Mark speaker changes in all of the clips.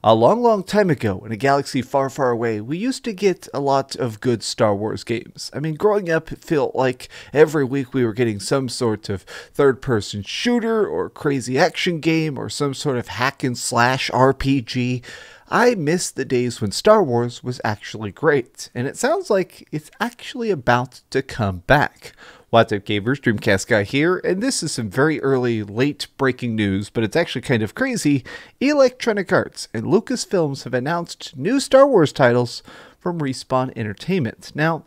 Speaker 1: A long, long time ago, in a galaxy far, far away, we used to get a lot of good Star Wars games. I mean, growing up, it felt like every week we were getting some sort of third-person shooter or crazy action game or some sort of hack-and-slash RPG. I miss the days when Star Wars was actually great, and it sounds like it's actually about to come back. What's up, gamers? Dreamcastguy here, and this is some very early, late breaking news, but it's actually kind of crazy. Electronic Arts and Lucasfilms have announced new Star Wars titles from Respawn Entertainment. Now,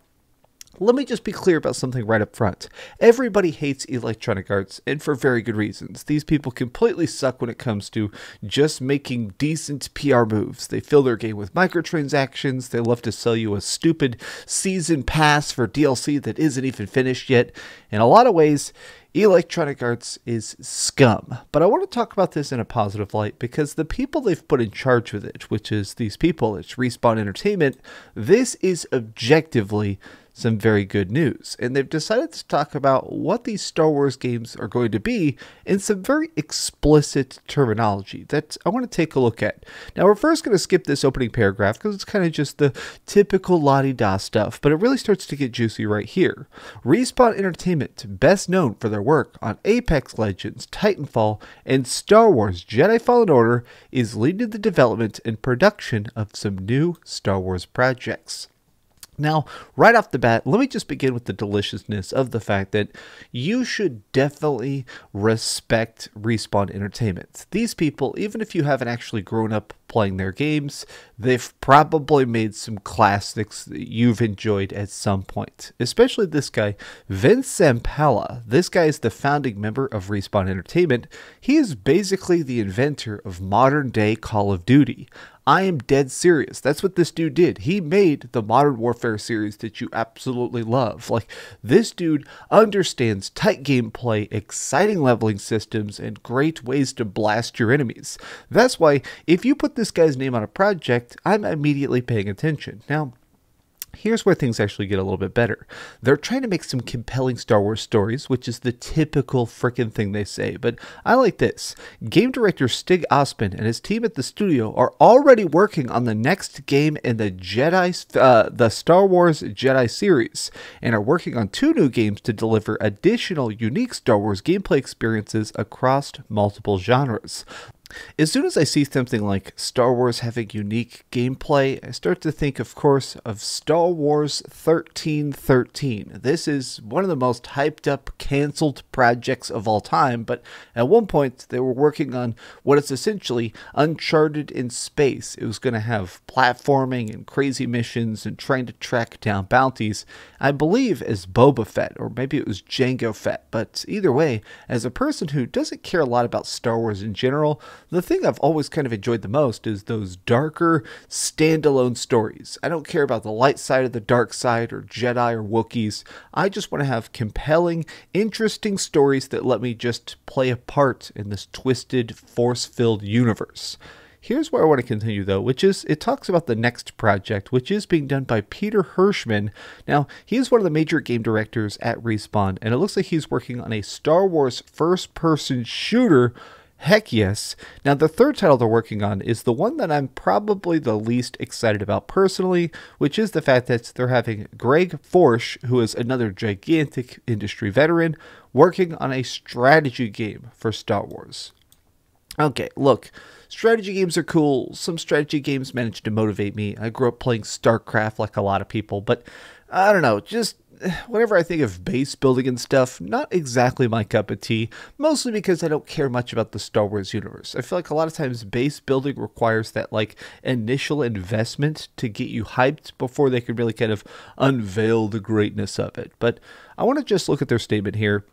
Speaker 1: let me just be clear about something right up front. Everybody hates Electronic Arts, and for very good reasons. These people completely suck when it comes to just making decent PR moves. They fill their game with microtransactions, they love to sell you a stupid season pass for DLC that isn't even finished yet. In a lot of ways, Electronic Arts is scum. But I want to talk about this in a positive light because the people they've put in charge with it, which is these people, it's Respawn Entertainment, this is objectively some very good news. And they've decided to talk about what these Star Wars games are going to be in some very explicit terminology that I want to take a look at. Now, we're first going to skip this opening paragraph because it's kind of just the typical la-di-da stuff, but it really starts to get juicy right here. Respawn Entertainment, best known for their work on Apex Legends, Titanfall, and Star Wars Jedi Fallen Order, is leading the development and production of some new Star Wars projects. Now, right off the bat, let me just begin with the deliciousness of the fact that you should definitely respect Respawn Entertainment. These people, even if you haven't actually grown up playing their games, they've probably made some classics that you've enjoyed at some point. Especially this guy, Vince Zampella. This guy is the founding member of Respawn Entertainment. He is basically the inventor of modern-day Call of Duty. I am dead serious. That's what this dude did. He made the Modern Warfare series that you absolutely love. Like, this dude understands tight gameplay, exciting leveling systems, and great ways to blast your enemies. That's why, if you put this guy's name on a project, I'm immediately paying attention. Now, here's where things actually get a little bit better. They're trying to make some compelling Star Wars stories, which is the typical frickin' thing they say, but I like this. Game director Stig Asmussen and his team at the studio are already working on the next game in the the Star Wars Jedi series, and are working on 2 new games to deliver additional unique Star Wars gameplay experiences across multiple genres. As soon as I see something like Star Wars having unique gameplay, I start to think, of course, of Star Wars 1313. This is one of the most hyped up, cancelled projects of all time, but at one point they were working on what is essentially Uncharted in space. It was going to have platforming and crazy missions and trying to track down bounties, I believe as Boba Fett, or maybe it was Jango Fett, but either way, as a person who doesn't care a lot about Star Wars in general, the thing I've always kind of enjoyed the most is those darker, standalone stories. I don't care about the light side of the dark side or Jedi or Wookiees. I just want to have compelling, interesting stories that let me just play a part in this twisted, force-filled universe. Here's where I want to continue, though, which is, it talks about the next project, which is being done by Peter Hirschmann. Now, he is one of the major game directors at Respawn, and it looks like he's working on a Star Wars first-person shooter. Heck yes. Now, the third title they're working on is the one that I'm probably the least excited about personally, which is the fact that they're having Greg Foerstch, who is another gigantic industry veteran, working on a strategy game for Star Wars. Okay, look, strategy games are cool. Some strategy games manage to motivate me. I grew up playing StarCraft like a lot of people, but I don't know, just whenever I think of base building and stuff, not exactly my cup of tea, mostly because I don't care much about the Star Wars universe. I feel like a lot of times base building requires that like initial investment to get you hyped before they can really kind of unveil the greatness of it. But I want to just look at their statement here,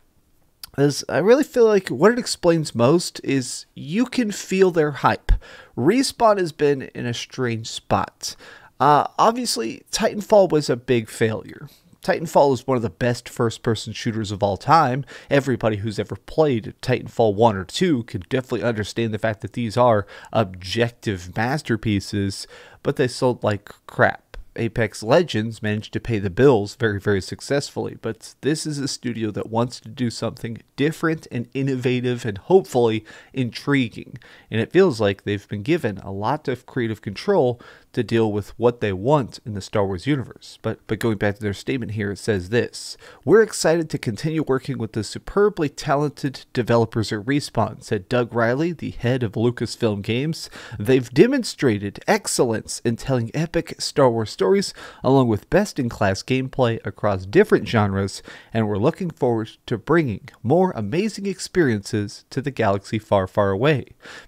Speaker 1: as I really feel like what it explains most is you can feel their hype. Respawn has been in a strange spot. Obviously, Titanfall was a big failure. Titanfall is one of the best first-person shooters of all time. Everybody who's ever played Titanfall 1 or 2 can definitely understand the fact that these are objective masterpieces, but they sold like crap. Apex Legends managed to pay the bills very, very successfully, but this is a studio that wants to do something different and innovative and hopefully intriguing. And it feels like they've been given a lot of creative control to deal with what they want in the Star Wars universe. But going back to their statement here, it says this: "We're excited to continue working with the superbly talented developers at Respawn," said Doug Riley, the head of Lucasfilm Games. "They've demonstrated excellence in telling epic Star Wars stories, along with best-in-class gameplay across different genres, and we're looking forward to bringing more amazing experiences to the galaxy far, far away.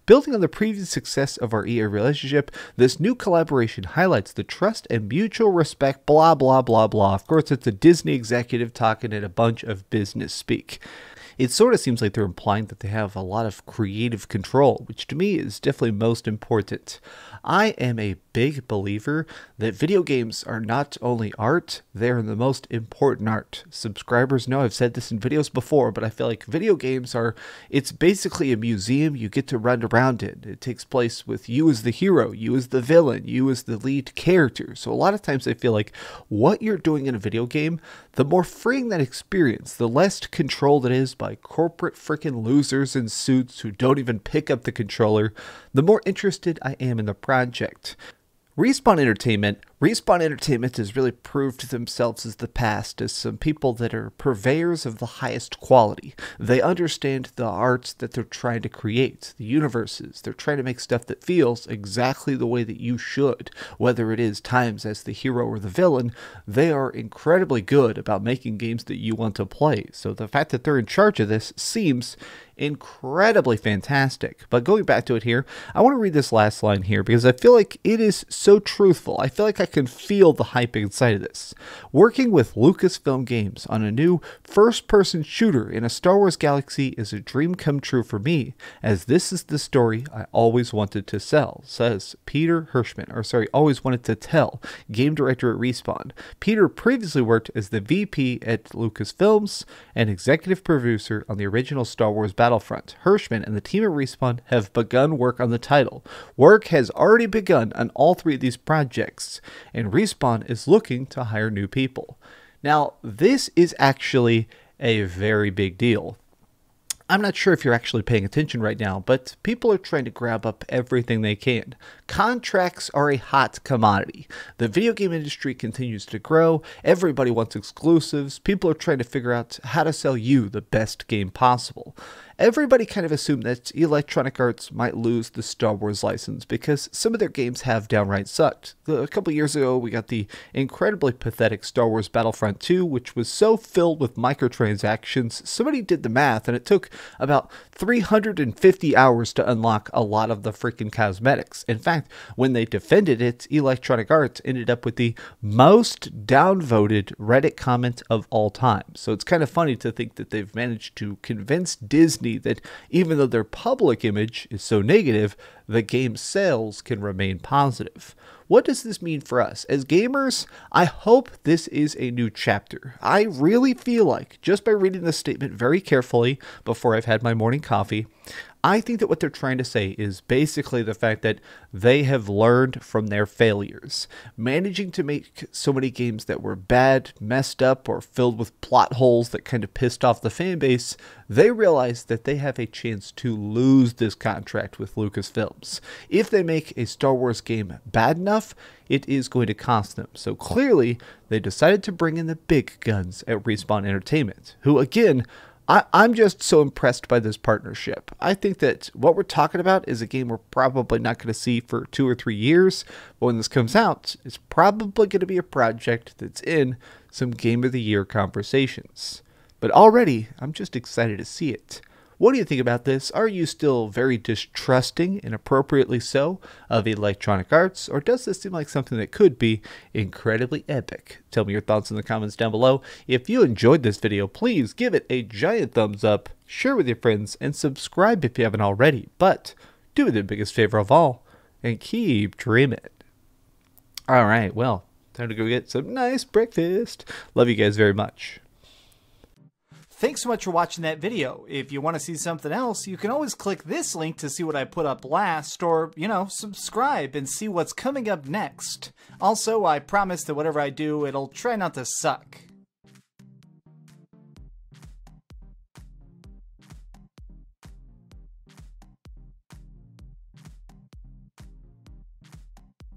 Speaker 1: Building on the previous success of our EA relationship, this new collaboration highlights the trust and mutual respect, blah, blah, blah, blah." Of course, it's a Disney executive talking in a bunch of business speak. It sort of seems like they're implying that they have a lot of creative control, which to me is definitely most important. I am a big believer that video games are not only art, they're the most important art. Subscribers know I've said this in videos before, but I feel like video games it's basically a museum you get to run around in. It takes place with you as the hero, you as the villain, you as the lead character. So a lot of times I feel like what you're doing in a video game, the more freeing that experience, the less controlled it is by corporate freaking losers in suits who don't even pick up the controller, the more interested I am in the project. Respawn Entertainment has really proved themselves as the past as some people that are purveyors of the highest quality. They understand the arts that they're trying to create, the universes. They're trying to make stuff that feels exactly the way that you should. Whether it is times as the hero or the villain, they are incredibly good about making games that you want to play. So the fact that they're in charge of this seems incredibly fantastic. But going back to it here, I want to read this last line here because I feel like it is so truthful. I feel like I can feel the hype inside of this. "Working with Lucasfilm Games on a new first-person shooter in a Star Wars galaxy is a dream come true for me, as this is the story I always wanted to sell," says Peter Hirschmann, always wanted to tell, game director at Respawn. Peter previously worked as the VP at Lucasfilms and executive producer on the original Star Wars Battlefront. Hirschmann and the team at Respawn have begun work on the title. Work has already begun on all three of these projects, and Respawn is looking to hire new people. Now, this is actually a very big deal. I'm not sure if you're actually paying attention right now, but people are trying to grab up everything they can. Contracts are a hot commodity. The video game industry continues to grow. Everybody wants exclusives. People are trying to figure out how to sell you the best game possible. Everybody kind of assumed that Electronic Arts might lose the Star Wars license because some of their games have downright sucked. A couple years ago, we got the incredibly pathetic Star Wars Battlefront 2, which was so filled with microtransactions, somebody did the math, and it took about 350 hours to unlock a lot of the freaking cosmetics. In fact, when they defended it, Electronic Arts ended up with the most downvoted Reddit comment of all time. So it's kind of funny to think that they've managed to convince Disney that even though their public image is so negative, the game's sales can remain positive. What does this mean for us? As gamers, I hope this is a new chapter. I really feel like, just by reading this statement very carefully before I've had my morning coffee, I think that what they're trying to say is basically the fact that they have learned from their failures. Managing to make so many games that were bad, messed up, or filled with plot holes that kind of pissed off the fan base, they realized that they have a chance to lose this contract with Lucasfilms. If they make a Star Wars game bad enough, it is going to cost them. So clearly, they decided to bring in the big guns at Respawn Entertainment, who again, I'm just so impressed by this partnership. I think that what we're talking about is a game we're probably not going to see for 2 or 3 years, but when this comes out, it's probably going to be a project that's in some Game of the Year conversations. But already, I'm just excited to see it. What do you think about this? Are you still very distrusting, and appropriately so, of Electronic Arts, or does this seem like something that could be incredibly epic? Tell me your thoughts in the comments down below. If you enjoyed this video, please give it a giant thumbs up, share with your friends, and subscribe if you haven't already. But do me the biggest favor of all, and keep dreaming. Alright, well, time to go get some nice breakfast. Love you guys very much.
Speaker 2: Thanks so much for watching that video. If you want to see something else, you can always click this link to see what I put up last, or, subscribe and see what's coming up next. Also, I promise that whatever I do, it'll try not to suck.